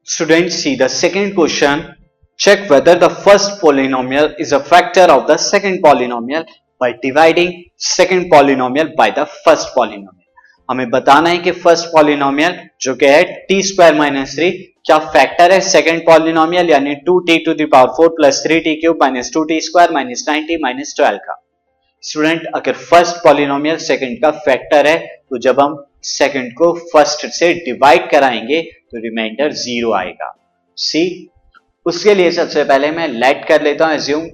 Students, see the second question. Check whether the first polynomial is a factor of the second polynomial by dividing second polynomial by the first polynomial. हमें बताना है कि first polynomial जो कि है T square minus 3 क्या factor है second polynomial यानी 2t to the power 4 plus 3t cube minus 2t square minus 9t minus 12 का। स्टूडेंट, अगर फर्स्ट पॉलिनोमियल सेकंड का फैक्टर है तो जब हम सेकंड को फर्स्ट से डिवाइड कराएंगे तो रिमाइंडर 0 आएगा। सी, उसके लिए सबसे पहले मैं लेट कर लेता हूं एज्यूम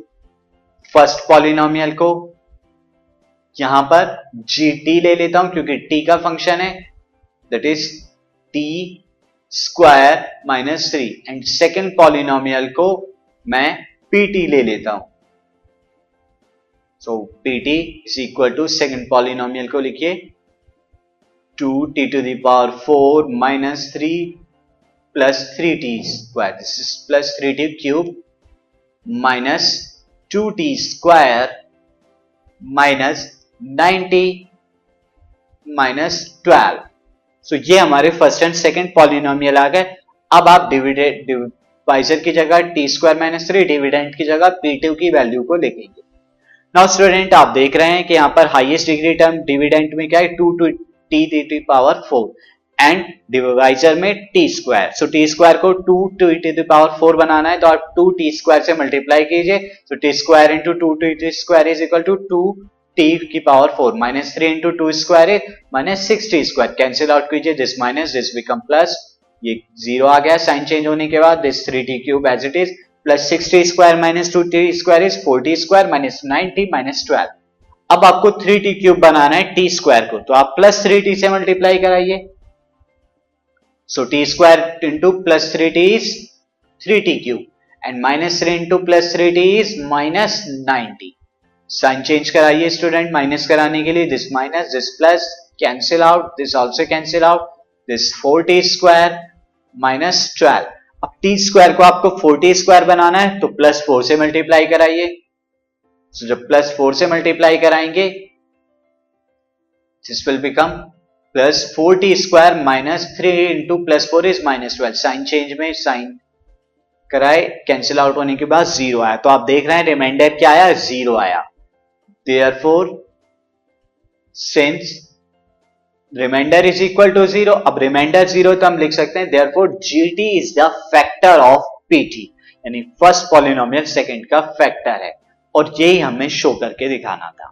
फर्स्ट पॉलिनोमियल को, यहां पर gt ले लेता हूं क्योंकि t का फंक्शन है, that is t square minus 3 and second polynomial को मैं pt ले लेता हूं। So pt is equal to second polynomial को लिखिए 2t to the power 4 minus 3 plus 3t square, this is plus 3t cube minus 2t square minus 90 minus 12। So ये हमारे first and second polynomial आ गए। अब आप डिवाइजर की जगह टी स्क्वायर माइनस 3, डिविडेंड की जगह p2 की वैल्यू को लिखेंगे। नाउ स्टूडेंट, आप देख रहे हैं कि यहां पर हाईएस्ट डिग्री टर्म डिविडेंड में क्या है 2 to t to power 4 and divisor में t square. So T square को 2 टू टी पावर 4 बनाना है तो आप 2 टी स्क्वायर से मल्टीप्लाई कीजिए। So T square into 2 T square is equal to 2 T की power 4 minus 3 into 2 square is minus 6 T square. Cancel out कीजिए, this minus this become plus, ये 0 आ गया साइन चेंज होने के बाद, this 3t cube as it is plus 6t square minus 2t square is 4t square minus 9t minus 12। अब आपको 3t cube बनाना है t स्क्वायर को, तो आप प्लस 3t से मल्टीप्लाई कराइए। So t square into plus 3t is 3t cube and minus 3 into plus 3t is minus 9t। Sign change कराइए student, minus कराने के लिए this minus this plus, cancel out, this also cancel out, this 4t square minus 12। अब t square को आपको 4t square बनाना है तो plus 4 से मल्टीप्लाई कराइए। so, जब प्लस 4 से मल्टीप्लाई कराएंगे this will become plus 4t square minus 3 into plus 4 is minus 12। Sign change में साइन कराए, कैंसिल आउट होने के बाद 0 आया, तो आप देख रहे हैं रिमाइंडर क्या आया, 0 आया। Therefore, since remainder is equal to 0, अब रिमाइंडर 0 तो हम लिख सकते हैं therefore gt is the factor of pt, यानी फर्स्ट पॉलिनोमियल सेकंड का फैक्टर है, और यही हमें शो करके दिखाना था।